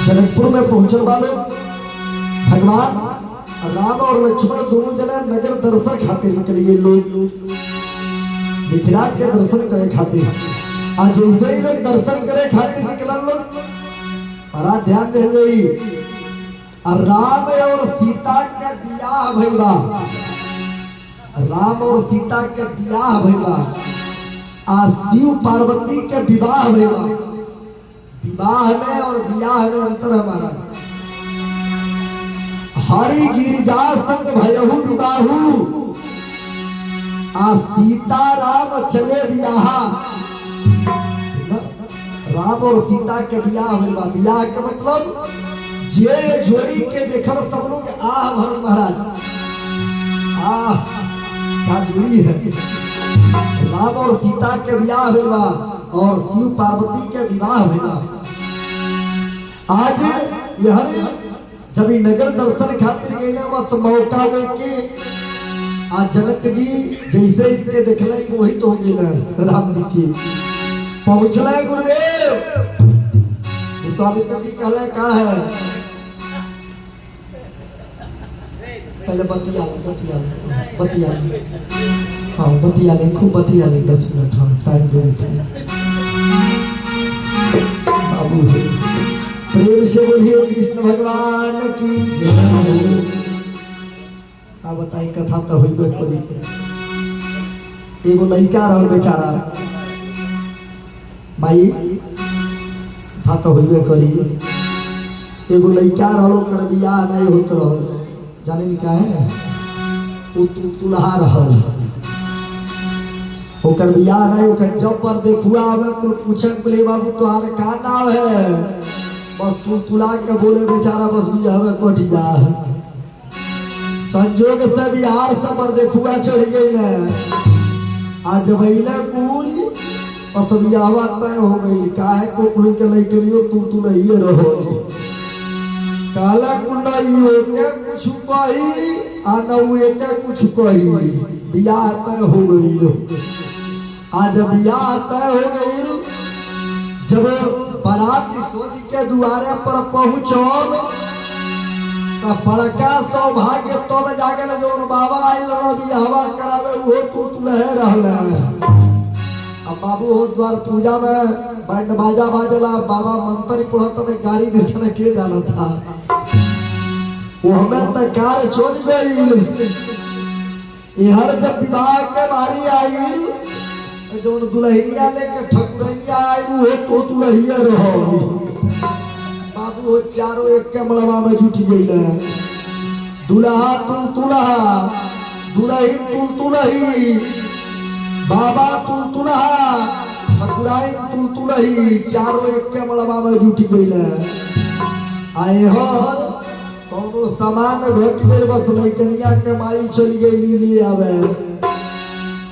जनकपुर में पहुंचने वाले भगवान राम और लक्ष्मण दोनों जना नगर दर्शन खातिर निकल गए लोग, मिथिला के दर्शन करे खातिर। आज जैसे ही लोग दर्शन करे खातिर निकला लोग, बड़ा ध्यान दे गई राम और सीता के बियाह भइल बा। राम और सीता के बियाह भइल बा। आज शिव पार्वती के विवाह भइल बा। विवाह में और बियाह में अंतर हमारा। हरि गिरिजा संग भयहु विवाहु, आज सीता राम चले बियाहा। राम और सीता के बियाह भइल बा। बियाह के मतलब जे जोड़ी के देखल सब लोग आह भर महाराज, आह क्या जोड़ी है। राम और सीता के विवाह भइल बा और शिव पार्वती के विवाह भइल बा। आज यह जब नगर दर्शन खातिर गए मत मौका लेके आज जनक जी जैसे इनके देखले मोहित हो गए राम जी की। पहुंचले गुरुदेव विश्वामित्र जी कहले का है, पहले बतिया हाँ बतिया ले, खूब बतिया ले 10 मिनट। हाँ टाइम दे देते बाबू। प्रेम से बोलिए कृष्ण भगवान की। आ बताई कथा तो हुई पड़ी। एगो लड़का रहल बेचारा, भाई कथा तो हुई करी। एगो लड़का रहल, कर बियाह नहीं होत रहल। जाने नहीं का है वो तुलहा रहल, ओकर बियाह नहीं ओकर जब पर देखुआ आवे कुल पूछे बोले बाबू तोहार का नाम है, बस तुला के बोले बेचारा बस बियाह में कट जा। संजोग से बिहार से पर देखुआ चढ़ गई न। आज भैले कुल बस बियाह तय हो गई। काहे को कुल के लेके लियो तुलहिए रहो। काला कुंडई के कुछ कही आनौए के कुछ कही, बियाह तय हो गई। आज बियाह तय हो गई। जब बारात सोच के दुआरे पर पहुंचल तो बड़का सौभाग्य तब जाके लगे बाबा आइल बियाहवा करावे वो तुलहे रहल। अब बाबू हो द्वार पूजा में बैंड बाजा बाजला, बाबा मंत्र पढ़ता ने गाड़ी देखने के जाना था। वो हमें तक कार छोड़ गई। हर जब विवाह के बारी आई जो दुल्हनिया लेके ठकुरैया आई वो तुलहिया रहो। बाबू हो चारों एक के मड़वा में जुट गई। दुल्हा तुलहा, दुल्ही तुलही, बाबा तुलहा, ठकुराई तुलही, चारों एक के मड़वा में जुट गई। आए हर कौनो सामान घट गई, बस लइकनिया के माई चली गई ले आवे।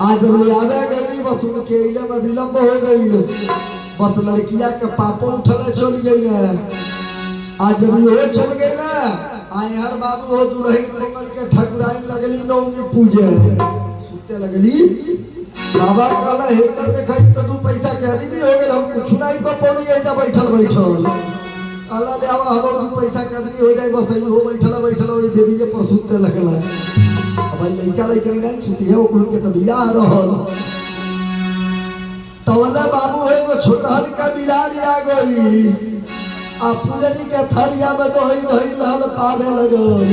आज ले आवे गई बस उनके इले में विलम्ब हो गई। बस लड़किया के पापो उठले चली गई। आज भी हो चल गई ना। आए हर बाबू हो दुल्हन पकड़ के ठकुराई लगली नौमी पूजे सुते लगली। बाबा कहला हेकर देखाई तो 2 पैसा कह दी भी हो गए। हम कुछ नहीं पर पौनी ऐसा बैठल कहला ले आवा हम 2 पैसा कदमी हो जाए बस हो बैठल वही बेदिए पर सुते लगला। अब लड़का लड़कनी नहीं सुती है वो के तो बियाह रहल। तवला बाबू है वो छोटहन का बिलाल आ गई। आ पूजनी के थरिया में दोही दोही लहल पावे लगल।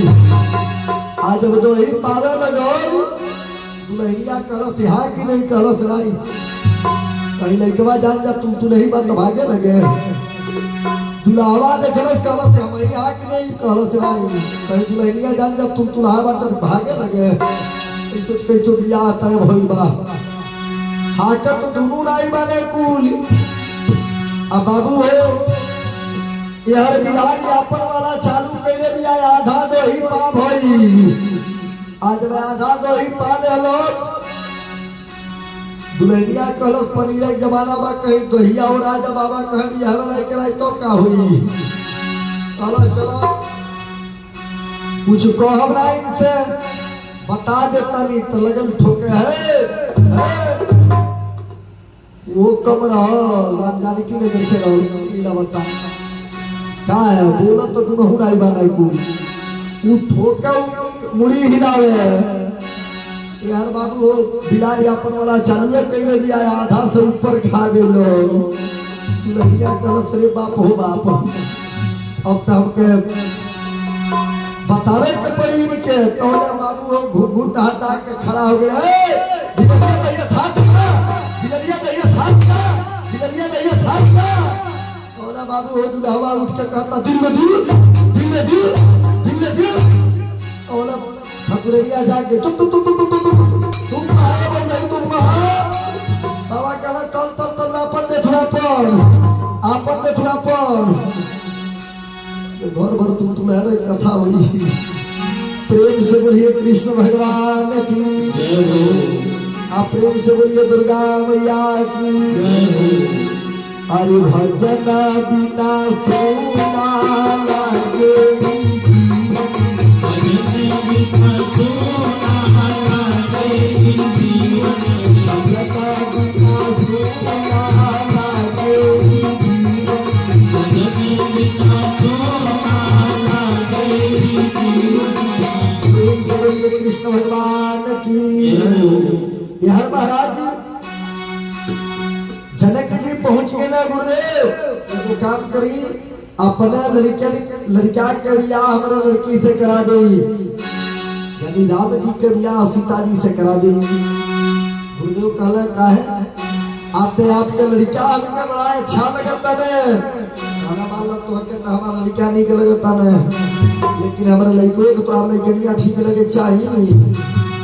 आज जब दोही पावे लगल दुल्हनिया कलश यहाँ की नहीं कलश नहीं। कहीं लड़कवा जान जा तू नहीं बात भागे लगे। दुल्हावा देखलस कलश हम यहाँ की नहीं कलश नहीं। कहीं दुल्हनिया जान जा तुलहा बात भागे लगे। कैसो बियाह तय भइल बा। हाकत तो दोनों नहीं बने कुल। अब बाबू हो यार बिलाई अपन वाला चालू कैले भी आधा दोही पा भई। आज मैं आधा दोही पा ले लो। दुल्हनिया कलश पनीर एक जमाना बा कहीं दोहिया और राजा बाबा कहीं भी हवे नहीं कराई तो का हुई। कहला चला कुछ कहब ना इनसे बता देता नहीं तो लगन ठोके है। वो कब रहा राम जानकी ने देखे रहो इला बता का है बोला तो तुम हूं नहीं बना कुल उ ठोके मुड़ी हिलावे यार बाबू हो बिलारी अपन वाला चालू है कहीं में भी आया आधा से ऊपर खा गए लोग लड़िया कलश रे बाप हो बाप अब तो हमके बतावे के पड़ी इनके तोले बाबू हो घुट हटा के खड़ा हो गए हिलरिया तो ये था हिलरिया तो ये था हिलरिया तो ये था तोले बाबू हो दुल्हा उठ के कहता दिल में दिल दिल में दिल दिल में दिल तोले ठकुरिया जाके तुम आए बन नहीं तुम बाबा कहला तल तल तल अपन दे थोड़ा पर घर भर तुम रे कथा हुई प्रेम से बोलिए कृष्ण भगवान की जय हो आप प्रेम से बोलिए दुर्गा मैया की जय हो अरे भजन बिना सोना लागे कृष्ण भगवान की यार महाराज जनक जी पहुंच गए ना गुरुदेव तो काम करी अपने लड़का के बियाह हमारा लड़की से करा दे यानी राम जी के बियाह सीता जी से करा दे गुरुदेव कहला का है आते आपके लड़का हमके बड़ा अच्छा लगता ने खाना माला तो के हमारा लड़का नहीं के लगता ने लेकिन हमारे लड़कों को तो लड़कनिया ठीक लगे चाहिए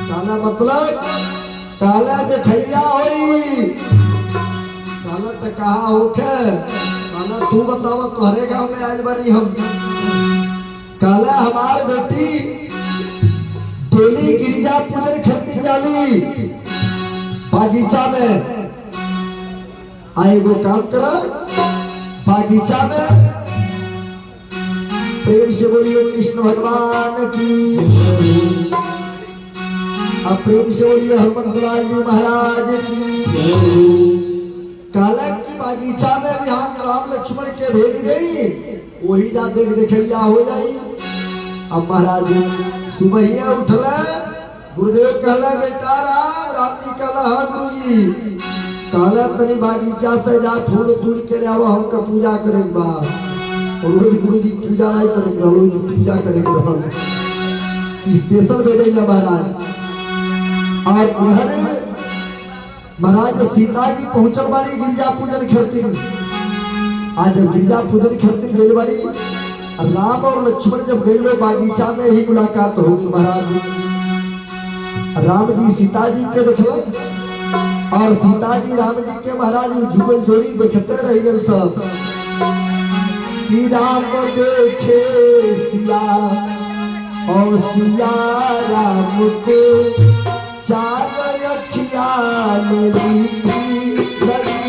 काला मतलब काला देखैया होई काला तो कहा होके काला तू बतावा तुम्हारे गांव में आयल बनी हम काला हमार बेटी डेली गिरिजा पूजन खरीदी जाली बागीचा में आए वो काम करा बागीचा में प्रेम से बोलिए कृष्ण भगवान की अब प्रेम से बोलिए हनुमंतलाल जी महाराज की काला की बागीचा में बिहान राम लक्ष्मण के भेज गई वही जाते देखैया हो जाई अब महाराज सुबह ही उठला गुरुदेव कहला बेटा राम जी कहला हाँ गुरु जी कहला तनी बागीचा से जा फूल तोड़ के ले आओ हमका पूजा करे बा और रोज गुरु जी पूजा नहीं करे रोज पूजा करे स्पेशल भेजे महाराज और इधर महाराज सीता जी पहुंचल वाली गिरिजा पूजन खेलती आज जब गिरिजा पूजन खेलती गई वाली राम और लक्ष्मण जब गए लोग बागीचा में ही मुलाकात होगी महाराज राम जी सीता जी के देखलो और सीता जी राम जी के महाराज जुगल जोड़ी देखते रह गए सब कि राम देखे सिया और सिया राम को चार अखिया लगी रहे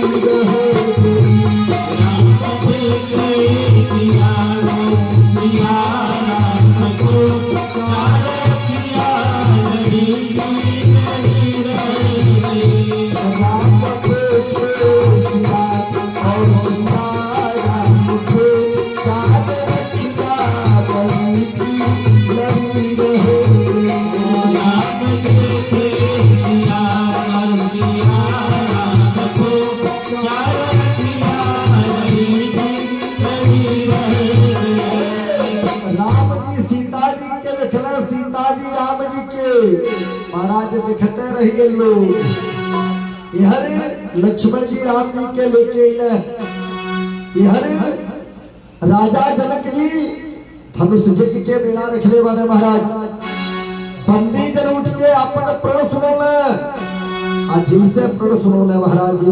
महाराज दिखते रह गए लोग इहर लक्ष्मण जी राम जी के लेके इहर राजा जनक जी धनुष जग के बिना रखले वाले महाराज बंदी जन उठ के अपन प्रण सुनोले आज जिनसे प्रण सुनोले महाराज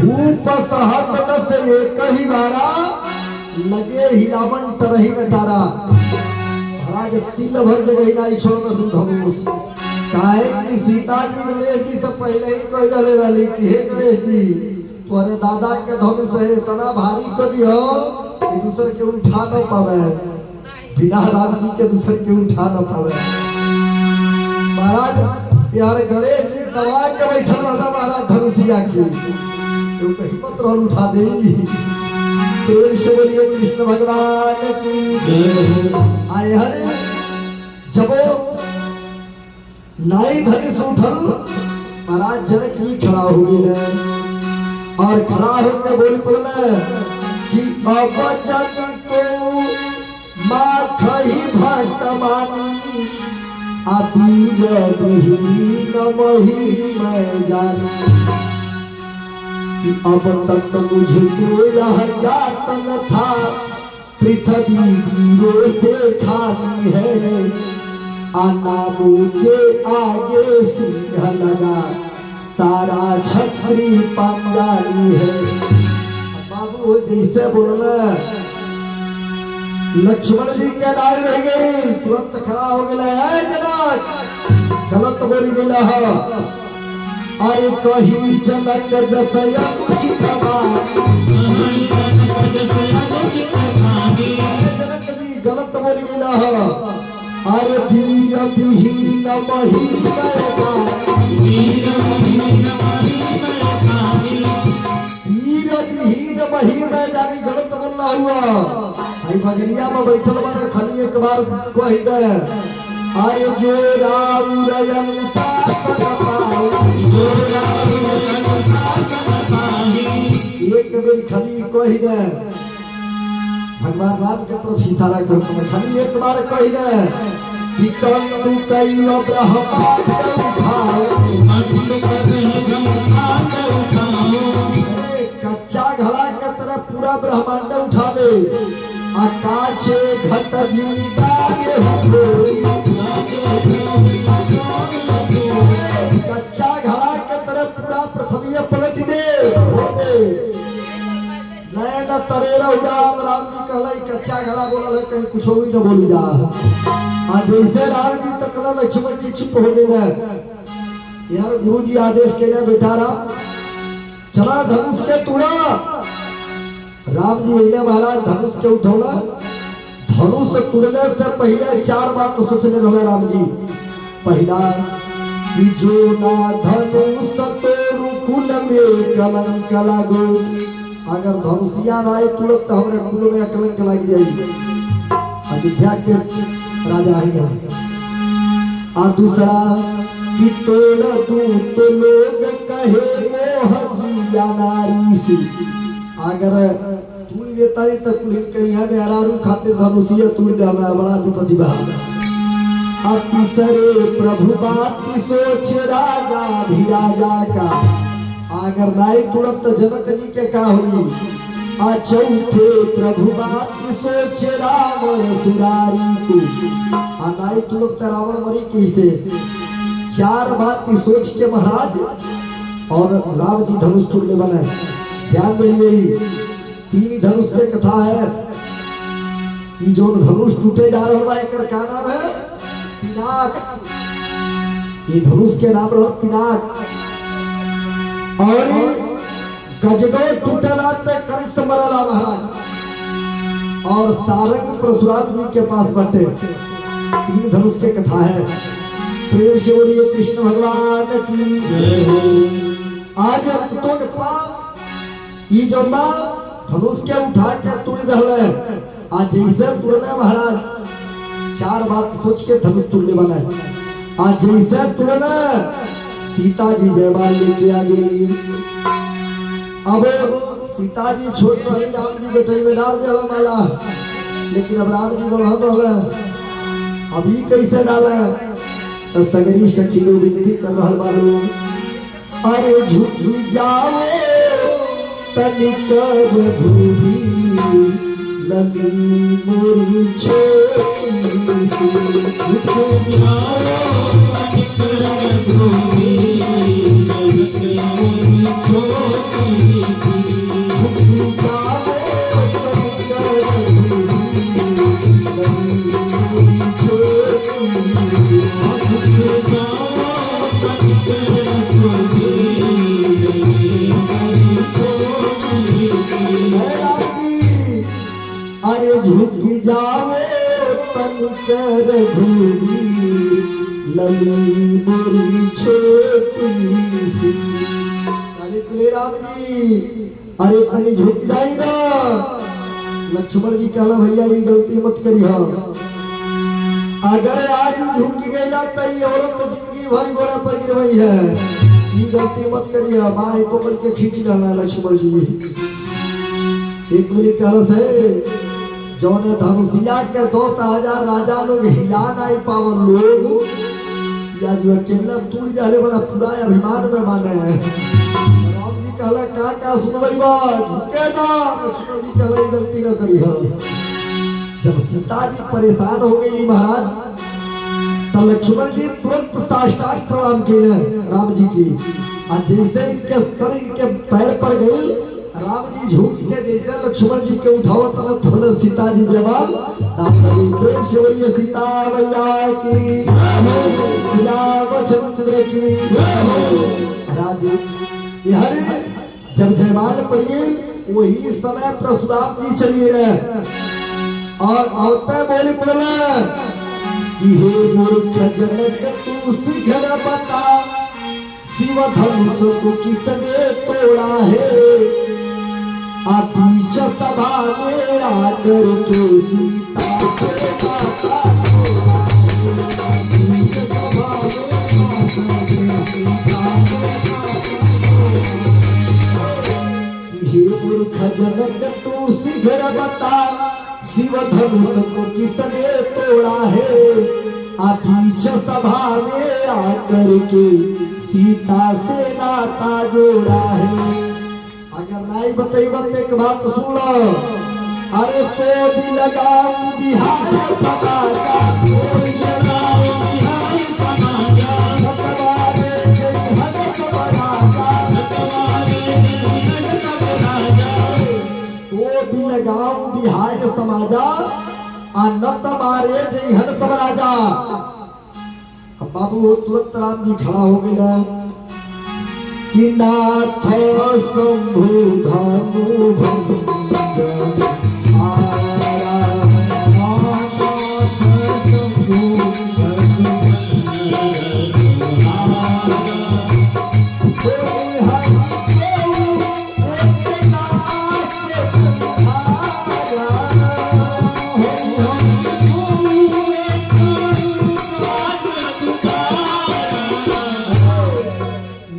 भूप सहस्र से एक ही बारा लगे ही रावण तरही नटारा महाराज तिल भर जगह नहीं छोड़ना सुधमूस काहे कि सीता जी गणेश जी से पहले ही कह दले रही कि हे गणेश जी तोरे दादा के धनुष है इतना भारी को दियो कि दूसरे के उठा न पावे बिना राम जी के दूसरे के उठा न पावे महाराज यार गणेश जी दबा के बैठल रहला महाराज धनुषिया की तो कहीं पत्र उठा दे प्रेम से बोलिए कृष्ण भगवान की। आए हरे जब नाई धनुष उठल महाराज जनक जी खड़ा हो गए और खड़ा होकर बोल पड़े कि अब जन को माखही भट्ट मानी आतीर विहीन मही मैं जानी कि अब तक मुझको यह ज्ञातन था पृथ्वी वीरों से खाली है अनामों के आगे सिंह लगा सारा छत्री पांजाली है। बाबू जैसे बोलना लक्ष्मण जी के नाई रह गए तुरंत खड़ा हो गया जनक गलत बोल गया है। अरे कही जनक जसया जनक जी गलत बोल गया है। अरे वीर विहीन मही वीर विहीन मही में जानी गलत बोलना हुआ। भाई बजरिया में बैठल बने खाली एक बार कह दे अरे जो एक बेरी खाली कह दे भगवान राम के तरफ इशारा करते हैं खाली एक बार कह दे कि तंतु कैल ब्रह्मांड कच्चा घड़ा के तरह पूरा ब्रह्मांड उठा ले आकाशे घट जिंदागे कच्चा घड़ा के तरह पूरा पृथ्वी पलट दे छोड़ दे नैन तरेरा राम राम जी कहला कच्चा घड़ा बोला कहीं कुछ भी न बोली जा। आज जैसे राम जी तकला लक्ष्मण जी चुप हो गए यार गुरु जी आदेश के लिए बेटा राम चला धनुष के तोड़ा। राम जी अइले महाराज धनुष के उठौला धनुष तुड़ले से पहले चार बात तो सोचले रहे राम जी। पहला कि जो ना धनुष तोड़ू कुल में कलंक लागो अगर धनुषिया ना आए तुरंत तो हमारे कुल में कलंक लग जाएगी। अयोध्या के राजा ही हम। और दूसरा कि तोड़ दूं तो लोग कहे मोह दिया नारी से अगर तूड़ी देता नहीं तो कुल कहीं है मेहरारू खातिर धनुषिया तूड़ दे हमें बड़ा विपत्ति बहा। और तीसरे प्रभु बात सोच राजा धीराजा का अगर नाई तुरंत जनक जी के का हुई। आ चौथे प्रभु बात सोच रावण सुरारी को आ नाई तुरंत रावण मरी कैसे। चार बात की सोच के महाराज और राम जी धनुष तुड़ले बने। ध्यान दीजिए तीन धनुष के कथा है कि जो धनुष टूटे जा रहा है का नाम है पिनाक। ये धनुष के नाम रहा पिनाक और गजगो टूटला ते कंस मरला महाराज और सारंग परशुराम जी के पास बटे। तीन धनुष के कथा है। प्रेम से बोलिए कृष्ण भगवान की। आज तो के पाप ई जो मां धनुष के उठा के तुड़ दहले आज जैसे तुड़ले महाराज चार बात सोच के धनुष तुड़ने वाला है। आज जैसे तुड़ले सीता जी जयमाल लेके आ गई। अब सीता जी छोट वाली राम जी बेटे में डाल दे माला लेकिन अब राम जी बढ़ रहा अभी कैसे डाला तो सगरी सखीनो विनती कर रहा बालू अरे झुकी जाओ तनिकर धूबी लली मोरी छोटी सी झुकी जाओ तनिकर धूबी लली मोरी छोटी सी झुकी जाओ तनिकर धूबी लली मोरी छोटी झुकी जाओ तनिकर धूबी अरे झुकी जाओ तनिकर धूबी लली मोरी छोटी सी। अरे कुले राम जी अरे तनी झुक जाई ना लक्ष्मण जी कहला भैया ये गलती मत करियो, अगर आज झुक गईला तो ये औरत तो जिंदगी भर घोड़े पर गिरवई है, ये गलती मत करियो। बाई पकड़ के खींच डाला लक्ष्मण जी। एक मिनट कहला से जौने धनुषिया के 2000 राजा लोग हिला नहीं पावन लोग या जो अकेला टूट जाले वाला पूरा अभिमान में माने है। राम जी कहला का सुनबई बात झुके जा। लक्ष्मण जी कहला गलती न करी हो। जब सीता जी परेशान हो गई महाराज तो लक्ष्मण जी तुरंत साष्टांग प्रणाम किए राम जी की। और जैसे इनके सर इनके पैर पर गई, राम जी झुक के जैसे लक्ष्मण जी के उठाओ तरह थोड़े सीता जी जवाल प्रेम से बोलिए सीता मैया की, श्री रामचंद्र की। महाराज हर जब जयमाल पड़िए वही समय परशुराम जी चलिए रहे और औते बोली पड़ला कि हे मूर्ख जनक तू शीघ्र बता, शिव धनुष को किसने तोड़ा है। बीच सभा में आकर के सीता से माता तोड़ा है। बीच सभा में आकर के सीता हे मूर्ख जनक तू शीघ्र बता, शिव धनुष को किसने तोड़ा है। बीच सभा में आकर के सीता से नाता जोड़ा है। अगर नहीं बताई एक बात तो सुन लो। अरे तो भी लगाओ बिहार समाजा, तो भी लगाओ बिहार समाजा, सतवारे जय हन सब राजा, सतवारे जय हन सब राजा। तो भी लगाओ बिहार समाजा, अनत मारे जय हन सब राजा। अब बाबू तुरंत राम जी खड़ा हो गया कि नाथ शंभु धनु भंग आया है।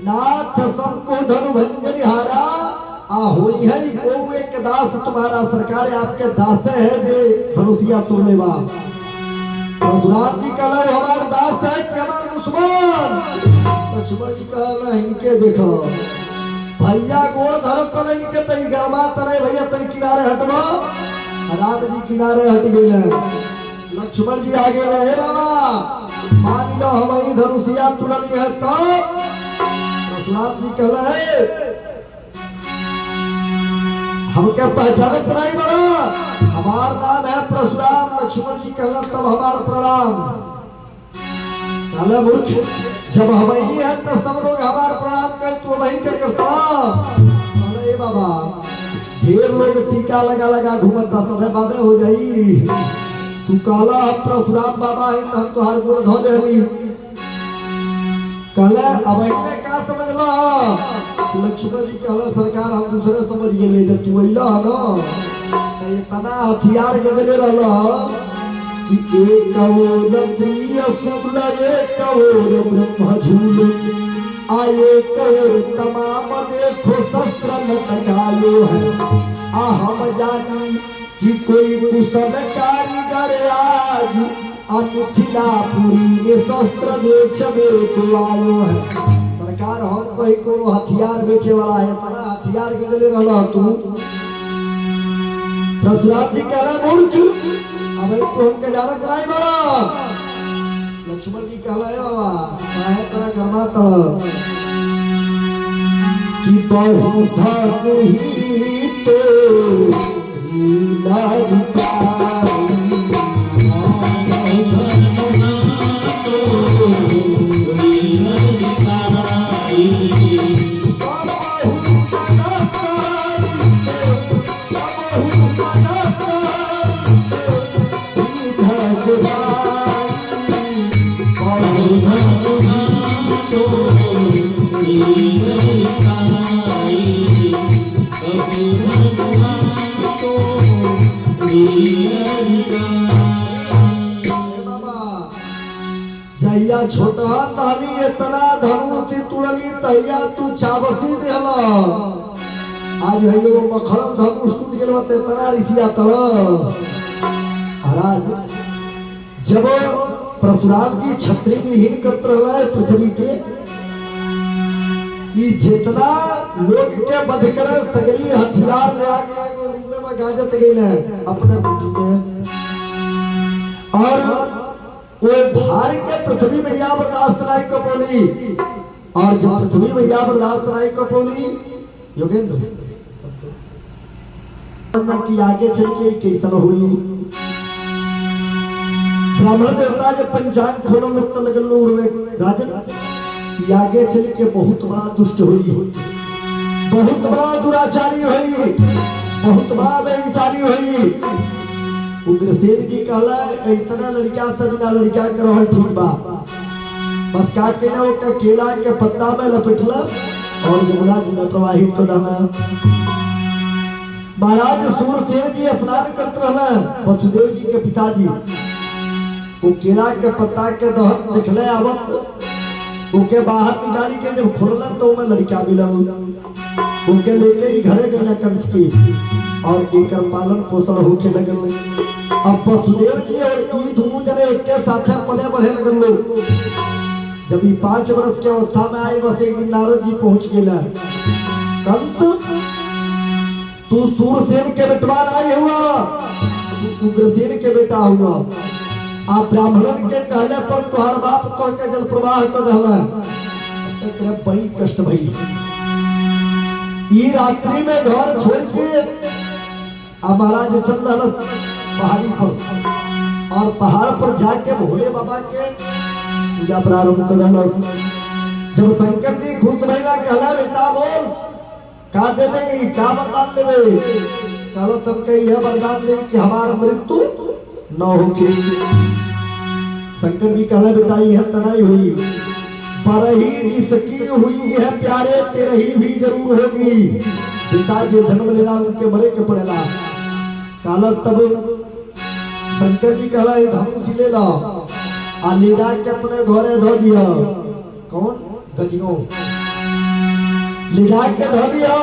नाथ शंभु धनु धनुभंजनिहारा होई है को एक दास तुम्हारा सरकार आपके दास है जे धनुषिया तोड़ने बा। परशुराम जी कहला हमारे दास है कि हमारे दुश्मन। लक्ष्मण जी कहला इनके देखो भैया गोड़ धरत तो इनके तई गरमा तरे भैया तनी किनारे हटवा। राम जी किनारे हट गए। लक्ष्मण जी आगे रहे बाबा मान लो हम धनुषिया तुलनी है तो परशुराम जी कहला है हम क्या पहचानत नहीं बड़ा, हमार नाम है परशुराम। लक्ष्मण जी कहला तब हमार प्रणाम। कहला मूर्ख जब हम ही है तो सब लोग हमार प्रणाम कर तू वही क्या करता। अरे बाबा ढेर लोग टीका लगा लगा घूमता सब बाबे हो जाई। तू कहला हम परशुराम बाबा है तो हम तुहार गोड़ धो देली। कहला अब का समझ लो। लक्ष्मण जी कहला सरकार हम दूसरे समझ गए जब तू अइला न तो इतना हथियार गदले रहला कि एक और त्रिशूल एक और ब्रह्मझूल आए और तमाम देखो शस्त्र लटकायो है। हम जानी कि कोई कुशल कारीगर आज मिथिलापुरी में शस्त्र बेचने को आयो है। सरकार हम कहीं को हथियार बेचे वाला है तना हथियार के दिले रहला तू। परशुराम जी कहला मूर्ख अब तू हमके जानत नहीं बड़ा। लक्ष्मण जी कहला है बाबा काहे तना गरमा तड़ कि बहु धन ही तो हीला दिखाई। बाबा जहिया छोटा ताली इतना धनुष तुड़ली तहिया तू चाबसी देला आज है वो मखरम धनुष टूट गेल ते इतना रिसिया तल महाराज जब परशुराम जी छत्री विहीन करते रहा पृथ्वी के कि जितना लोग के वध करे सगरी हथियार ले आके रूम में गाजत गए अपने कुटी में और वो भार के पृथ्वी मैया बर्दाश्त नहीं कपोली और जब पृथ्वी मैया बर्दाश्त नहीं कपोली योगेंद्र की आगे चल के कैसन हुई ब्राह्मण देवता जब पंचांग खोलो में तल में राजन आगे चल के बहुत बड़ा दुष्ट हुई बहुत बड़ा दुराचारी हुई बहुत बड़ा बेविचारी हुई उग्रसेन जी कहला इतना लड़का से बिना लड़का के रहल ठीक बा बस का केला ओके केला के पत्ता में लपेटला और यमुना जी में प्रवाहित कर देना महाराज सूरसेन जी स्नान करते रहना वसुदेव जी के पिताजी वो केला के पत्ता के दहत दिखले आवत उनके बाहर निकाली के जब खोलना तो मैं लड़का मिला उनके लेके ही घरे गए कंस की और एक पालन पोषण होके लगल अब वसुदेव जी और ये दोनों जने एक के साथ पले बढ़े लगल लोग जब ये 5 वर्ष के अवस्था में आई बस एक दिन नारद जी पहुंच गए कंस तू सूरसेन के बेटवा नहीं हुआ तू उग्रसेन के बेटा हुआ आप ब्राह्मणन के कहले पर तुहार बाप तो के जल प्रवाह कर रहला एकरे बड़ी कष्ट भई ई रात्रि में घर छोड़ के अब महाराज चल रहल पहाड़ी पर और पहाड़ पर जाके भोले बाबा के पूजा प्रारंभ कर रहल जब शंकर जी खुद महिला कहला बेटा बोल का दे दे का वरदान लेवे कहलो तुम के यह वरदान दे कि हमार मृत्यु न होके शंकर जी कहला बेटा यह तनाई हुई पर ही जिसकी हुई है प्यारे तेरे ही भी जरूर होगी पिता जी जन्म लेला उनके मरे के पड़ेला काला तब शंकर जी कहला धनुष ले ला आ ले जा के अपने घरे धो दिया कौन गजनो ले जा के धो दिया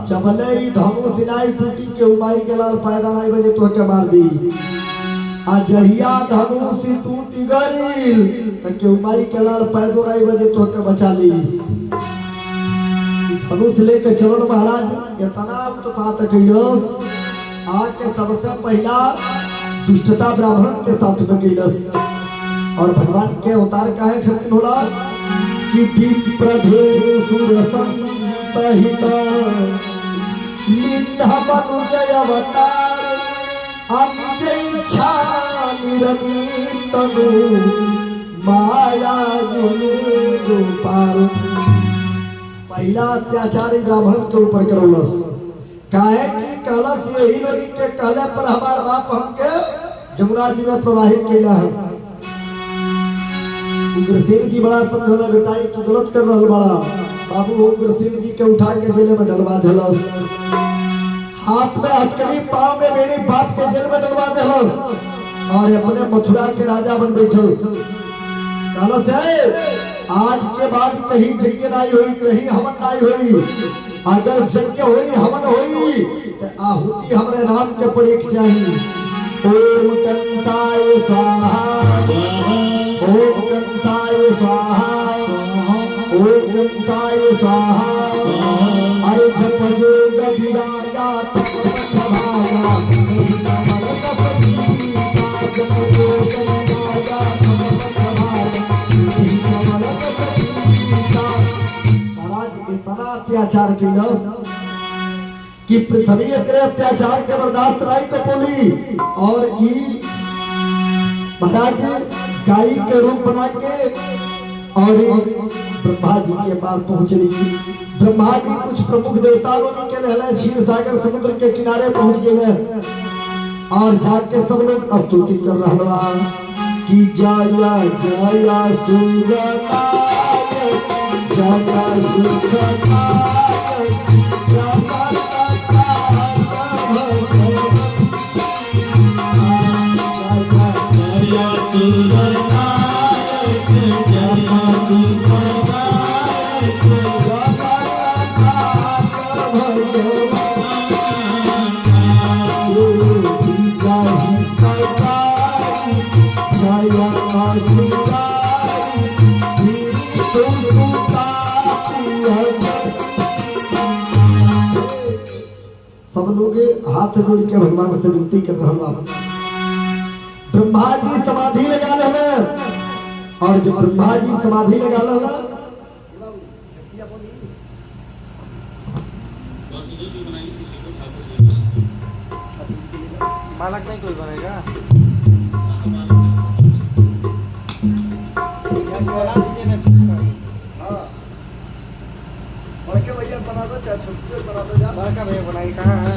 चबले ही धनुष नाई टूटी के उमाई के लाल पैदा नहीं बजे तो के मार दी अजहिया धनुष टूट गई के उमाई के लाल पैदो नहीं बजे तो के बचा ली धनुष लेके चलन महाराज इतना उत्पात कैलस आके सबसे पहला दुष्टता ब्राह्मण के साथ में कैलस और भगवान के अवतार काहे खातिर होला कि विप्रधेनु सुरसंतहित लिंग मनुजय अवतार इच्छा निरमितनु माया गुरु पार पहला अत्याचारी ब्राह्मण के ऊपर करौलस काहे कि कलश यही लोग के कहले पर हमार बाप हमके जमुना जी में प्रवाहित किया है उग्रसेन जी बड़ा समझौला बेटा तू गलत कर रहा बड़ा बाबू उग्रसेन जी के उठा के जेल में डलवा दिलस हाथ में हथकड़ी पांव में बेड़ी बाप के जेल में डलवा दिलस और अपने मथुरा के राजा बन बैठल कहलस है आज के बाद कहीं यज्ञ नहीं हुई कहीं हवन नहीं हुई अगर यज्ञ हुई हवन हुई तो आहुति हमारे नाम के पड़े चाहिए ओम कंसाय स्वाहा ओम कंसाय स्वाहा ओम कंसाय स्वाहा अरे जप जोग विरागा तपभागा जप जोग विरागा इतना अत्याचार किलस कि पृथ्वी के अत्याचार के बर्दाश्त नहीं कपोली और ई महाराज गाय के रूप बना के और ब्रह्मा जी के पास पहुंचली ब्रह्मा जी कुछ प्रमुख देवता लोग के लहले क्षीर सागर समुद्र के किनारे पहुंच गए और जाके सब लोग स्तुति कर रहा कि जया जया सुरनाय जया सुखनाय हाथ जोड़ के भगवान से विनती कर रहा बा। ब्रह्मा जी समाधि लगा लेना, और जब ब्रह्मा जी समाधि लगा लेना, बालक नहीं कोई बनेगा, बड़के भैया बना दो चाहे छोटे बना दो, जा बड़का भैया बनाई कहाँ है?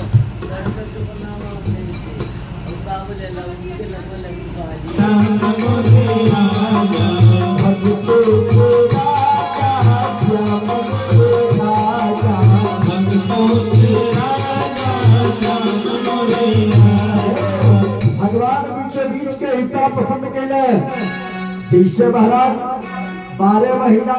भगवान बीचों बीच के हिस्सा पसंद कैले, जिससे महाराज 12 महीना